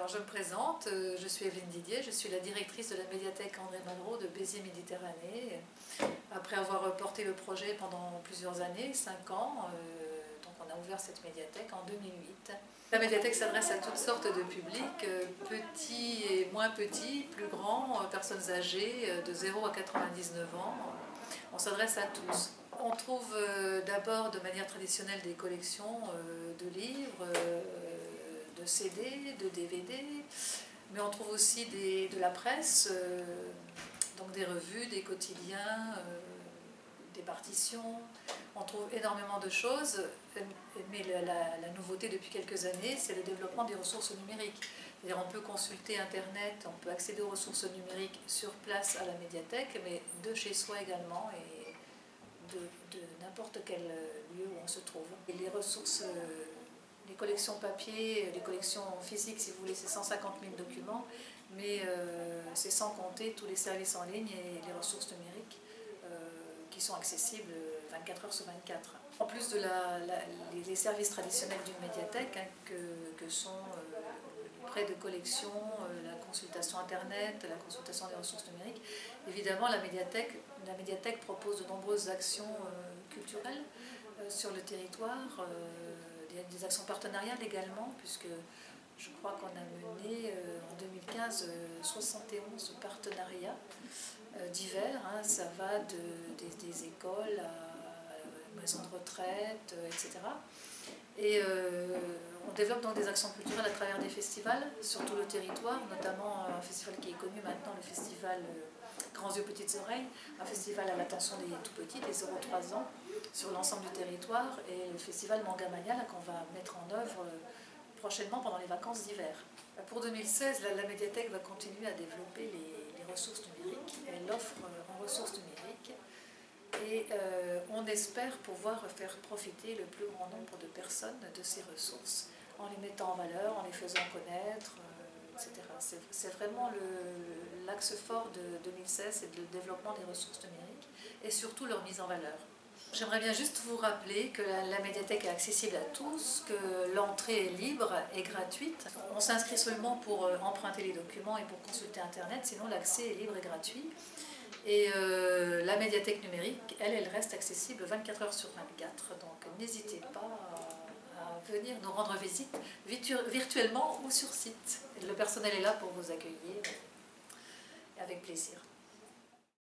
Alors je me présente, je suis Evelyne Didier, je suis la directrice de la médiathèque André Malraux de Béziers-Méditerranée. Après avoir porté le projet pendant plusieurs années, 5 ans, donc on a ouvert cette médiathèque en 2008. La médiathèque s'adresse à toutes sortes de publics, petits et moins petits, plus grands, personnes âgées de 0 à 99 ans. On s'adresse à tous. On trouve d'abord de manière traditionnelle des collections de livres, de CD, de DVD, mais on trouve aussi de la presse, donc des revues, des quotidiens, des partitions. On trouve énormément de choses, mais la nouveauté depuis quelques années, c'est le développement des ressources numériques. C'est-à-dire on peut consulter Internet, on peut accéder aux ressources numériques sur place à la médiathèque, mais de chez soi également et de n'importe quel lieu où on se trouve. Et les ressources, les collections papier, les collections physiques, si vous voulez, c'est 150 000 documents, mais c'est sans compter tous les services en ligne et les ressources numériques qui sont accessibles 24 heures sur 24. En plus de les services traditionnels d'une médiathèque, hein, que sont prêt de collection, la consultation Internet, la consultation des ressources numériques, évidemment la médiathèque propose de nombreuses actions culturelles sur le territoire, des actions partenariales également, puisque je crois qu'on a mené en 2015 71 partenariats divers, hein, ça va des écoles à maisons de retraite, etc. Et on développe donc des actions culturelles à travers des festivals sur tout le territoire, notamment un festival qui est connu maintenant, le festival Grands yeux, petites oreilles, un festival à l'attention des tout petits, des 0-3 ans, sur l'ensemble du territoire, et le festival Manga Mania qu'on va mettre en œuvre prochainement pendant les vacances d'hiver. Pour 2016, la médiathèque va continuer à développer les ressources numériques. Elle offre en ressources numériques et on espère pouvoir faire profiter le plus grand nombre de personnes de ces ressources en les mettant en valeur, en les faisant connaître, etc. C'est vraiment l'axe fort de 2016, c'est le développement des ressources numériques et surtout leur mise en valeur. J'aimerais bien juste vous rappeler que la médiathèque est accessible à tous, que l'entrée est libre et gratuite. On s'inscrit seulement pour emprunter les documents et pour consulter Internet, sinon l'accès est libre et gratuit. Et la médiathèque numérique, elle reste accessible 24 heures sur 24, donc n'hésitez pas à venir nous rendre visite virtuellement ou sur site. Le personnel est là pour vous accueillir avec plaisir.